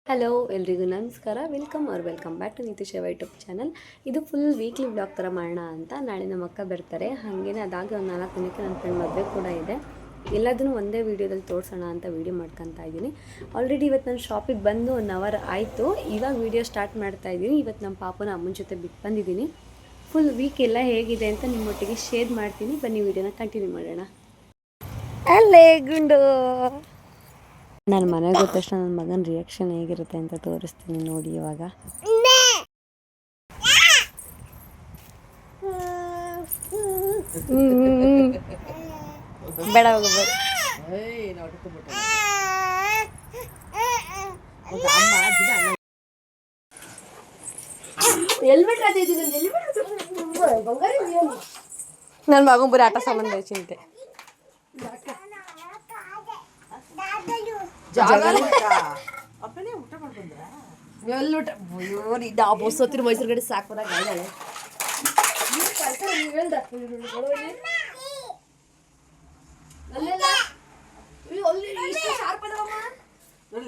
Hello ಎಲ್ರಿಗೂ ನಮಸ್ಕಾರ. Welcome back to Nitish YouTube channel. ಇದು ಫುಲ್ ವೀಕ್ಲಿ ಬ್ಲಾಗ್ ಥರ ಮಾಡೋಣ ಅಂತ. ನಾಳೆ ನಮ್ಮ ಅಕ್ಕ ಬರ್ತಾರೆ, ಹಾಗೇನೆ ಅದಾಗಿ ಒಂದು 4 ದಿನಕ್ಕೆ ನನ್ನ ಫ್ರೆಂಡ್ ಮದುವೆ ಕೂಡ ಇದೆ. ಎಲ್ಲದನ್ನೂ ಒಂದೇ ವೀಡಿಯೋದಲ್ಲಿ ತೋರಿಸೋಣ ಅಂತ ವೀಡಿಯೋ ಮಾಡ್ಕೊತಾ ಇದ್ದೀನಿ. ಆಲ್ರೆಡಿ ಇವತ್ತು ನಾನು ಶಾಪಿಗೆ ಬಂದು 1 ಅವರ್ ಆಯಿತು. ಇವಾಗ ವೀಡಿಯೋ ಸ್ಟಾರ್ಟ್ ಮಾಡ್ತಾ ಇದ್ದೀನಿ. ಇವತ್ತು ನಮ್ಮ ಪಾಪನ ಅಮ್ಮನ ಜೊತೆ ಬಿಟ್ಟು ಬಂದಿದ್ದೀನಿ. ಫುಲ್ ವೀಕ್ ಎಲ್ಲ ಹೇಗಿದೆ ಅಂತ ನಿಮ್ಮೊಟ್ಟಿಗೆ ಶೇರ್ ಮಾಡ್ತೀನಿ. ಬನ್ನಿ ವೀಡಿಯೋನ ಕಂಟಿನ್ಯೂ ಮಾಡೋಣ. ಅಲ್ಲೇ ಗುಂಡು ನಾನು ಮನೆಗೆ ಹೋದ ತಕ್ಷಣ ನನ್ನ ಮಗನ ರಿಯಾಕ್ಷನ್ ಹೇಗಿರುತ್ತೆ ಅಂತ ತೋರಿಸ್ತೀನಿ ನೋಡಿ. ಇವಾಗ ಬೇಡ ಹೋಗ್ಬೋದು. ನನ್ನ ಮಗನ ಬರೀ ಆಟ ಸಂಬಂಧ ಚಿಂತೆ. ಬಸ್ಸತ್ತಿರ ಮೈಸೂರು ಗಡಿ ಸಾಕೋದಾಗ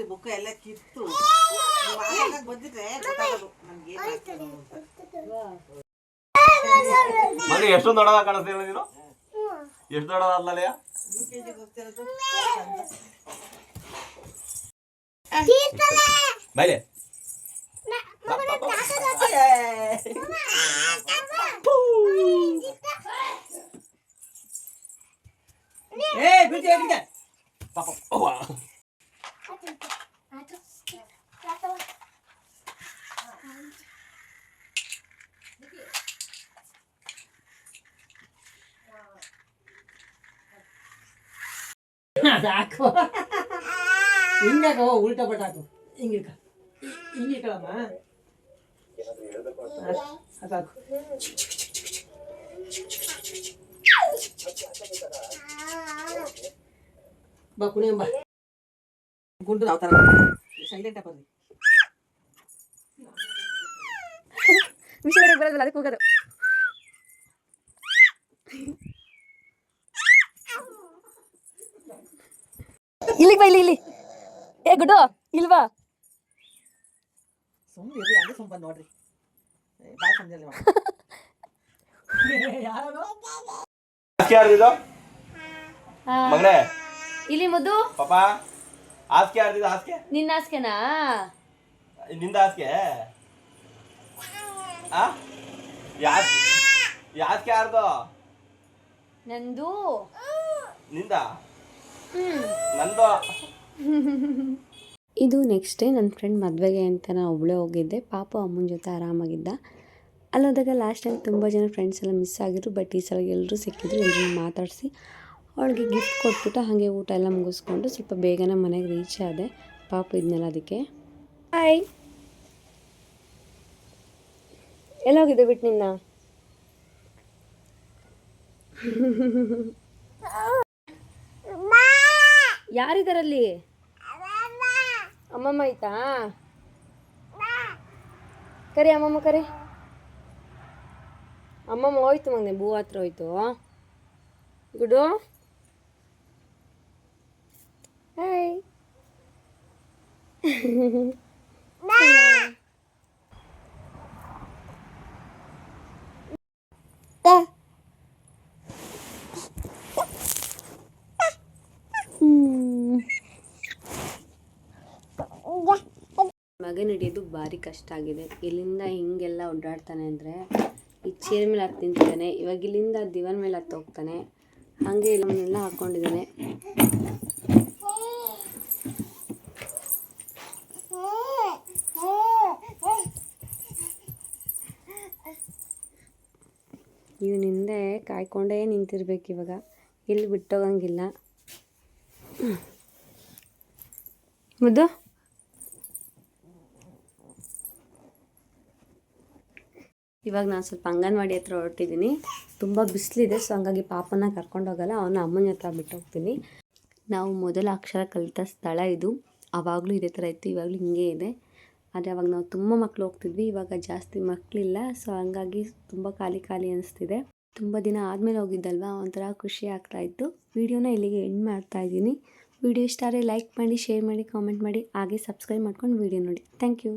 ಬುಕ್ ಎಲ್ಲ ಕಿತ್ತು ಬಂದಿದ್ರೆ ಎಷ್ಟು ದೊಡ್ಡದ ಕಾಣಿಸ್ತೀರ ನೀನು? ಎಷ್ಟು ದೊಡ್ಡದಾದ್ಲಲ್ಲ ಬೈಲೆ ಸಾಕು. ಹಿಂಗಾಕ ಉಲ್ಟಾ ಬಟಾಕು ಹಿಂಗಿಕ ಹಿಂಗಿಕಳಮ್ಮ ಸಾಕು. ಬಾ ಕುಣಿ ಬಾ ಗುಂಡು ನಾವು ತರ ಸೈಲೆಂಟ್ ಬರ್ರಿ. ವಿಷಯ ಬರೋದಿಲ್ಲ, ಅದಕ್ಕೆ ಹೋಗೋದು. ಇಲ್ಲಿಗೆ ಬಾ, ಇಲ್ಲಿ ಏ ಗುಡ್ಡು ಇಲ್ವಾ? ಸುಮ್ಮನೆ ಹಂಗೆ ಸುಮ್ಮನೆ ನೋಡ್ರಿ. ಬಾಯ್ ಸಂಜೆ ಮಗನೇ ಇಲ್ಲಿ ಮುದ್ದು ಪಾಪ ಹಾಸ್ಗೆ ಆಡ್ತಿದ್ದ. ಹಾಸ್ಗೆ ನಿನ್ನ ಹಾಸ್ಗೆನಾ? ನಿಂದ ಹಾಸ್ಗೆ ಯಾಸ್ಗೆ ಆಡ್ದು ನಂದು ನಿಂದ ನಂದು. ಇದು ನೆಕ್ಸ್ಟ್ ಡೇ ನನ್ನ ಫ್ರೆಂಡ್ ಮದುವೆಗೆ ಅಂತ ನಾನು ಒಬ್ಬಳೇ ಹೋಗಿದ್ದೆ. ಪಾಪ ಅಮ್ಮನ ಜೊತೆ ಆರಾಮಾಗಿದ್ದ. ಅಲ್ಲೋದಾಗ ಲಾಸ್ಟ್ ಟೈಮ್ ತುಂಬ ಜನ ಫ್ರೆಂಡ್ಸ್ ಎಲ್ಲ ಮಿಸ್ ಆಗಿದ್ರು. ಬಟ್ ಈ ಸಲ ಎಲ್ಲರೂ ಸಿಕ್ಕಿದ್ರು. ಎಲ್ಲರೂ ಮಾತಾಡಿಸಿ ಅವಳಿಗೆ ಗಿಫ್ಟ್ ಕೊಟ್ಬಿಟ್ಟು ಹಾಗೆ ಊಟ ಎಲ್ಲ ಮುಗಿಸ್ಕೊಂಡು ಸ್ವಲ್ಪ ಬೇಗನೆ ಮನೆಗೆ ರೀಚ್ ಆದೆ. ಪಾಪ ಇದನ್ನೆಲ್ಲ ಅದಕ್ಕೆ. ಹಾಯ್, ಎಲ್ಲೋಗಿದ್ದೆ ಬಿಟ್ಟು ನಿನ್ನ? ಯಾರಿದಾರಲ್ಲಿ? ಅಮ್ಮಮ್ಮ ಆಯ್ತಾ? ಕರಿ ಅಮ್ಮಮ್ಮ ಕರಿ. ಅಮ್ಮಮ್ಮ ಹೋಯ್ತು ಮಗನೆ, ಬೂ ಹತ್ರ ಹೋಯ್ತು. ಗುಡು ಹಾಯ್. ಮಗನ ಹಿಡಿಯೋದು ಭಾರಿ ಕಷ್ಟ ಆಗಿದೆ. ಇಲ್ಲಿಂದ ಹಿಂಗೆಲ್ಲ ಓಡಾಡ್ತಾನೆ ಅಂದರೆ ಈ ಚೇರ್ ಮೇಲೆ ಹತ್ತು ತಿಂತಿದ್ದಾನೆ. ಇವಾಗ ಇಲ್ಲಿಂದ ದಿವಾನ್ ಮೇಲೆ ಹತ್ತು ಹೋಗ್ತಾನೆ. ಹಾಗೆ ಎಲ್ಲವನ್ನೆಲ್ಲ ಹಾಕ್ಕೊಂಡಿದ್ದಾನೆ. ಇವನಿಂದೆ ಕಾಯ್ಕೊಂಡೇ ನಿಂತಿರ್ಬೇಕು. ಇವಾಗ ಇಲ್ಲಿ ಬಿಟ್ಟೋಗಂಗಿಲ್ಲ. ಮುದ್ದು ಇವಾಗ ನಾನು ಸ್ವಲ್ಪ ಅಂಗನವಾಡಿ ಹತ್ರ ಹೊರಟಿದ್ದೀನಿ. ತುಂಬ ಬಿಸಿಲಿದೆ, ಸೊ ಹಂಗಾಗಿ ಪಾಪನ ಕರ್ಕೊಂಡು ಹೋಗಲ್ಲ, ಅವನ ಅಮ್ಮನ ಹತ್ರ ಬಿಟ್ಟು ಹೋಗ್ತೀನಿ. ನಾವು ಮೊದಲ ಅಕ್ಷರ ಕಲಿತ ಸ್ಥಳ ಇದು. ಆವಾಗಲೂ ಇದೇ ಥರ ಇತ್ತು, ಇವಾಗಲೂ ಹಿಂಗೆ ಇದೆ. ಆದರೆ ಅವಾಗ ನಾವು ತುಂಬ ಮಕ್ಕಳು ಹೋಗ್ತಿದ್ವಿ. ಇವಾಗ ಜಾಸ್ತಿ ಮಕ್ಕಳಿಲ್ಲ, ಸೊ ಹಂಗಾಗಿ ತುಂಬ ಖಾಲಿ ಖಾಲಿ ಅನಿಸ್ತಿದೆ. ತುಂಬ ದಿನ ಆದಮೇಲೆ ಹೋಗಿದ್ದಲ್ವ, ಒಂಥರ ಖುಷಿ ಆಗ್ತಾಯಿತ್ತು. ವಿಡಿಯೋನ ಇಲ್ಲಿಗೆ ಎಂಡ್ ಮಾಡ್ತಾಯಿದ್ದೀನಿ. ವಿಡಿಯೋ ಇಷ್ಟ ಆದರೆ ಲೈಕ್ ಮಾಡಿ, ಶೇರ್ ಮಾಡಿ, ಕಾಮೆಂಟ್ ಮಾಡಿ, ಹಾಗೆ ಸಬ್ಸ್ಕ್ರೈಬ್ ಮಾಡ್ಕೊಂಡು ವಿಡಿಯೋ ನೋಡಿ. Thank you.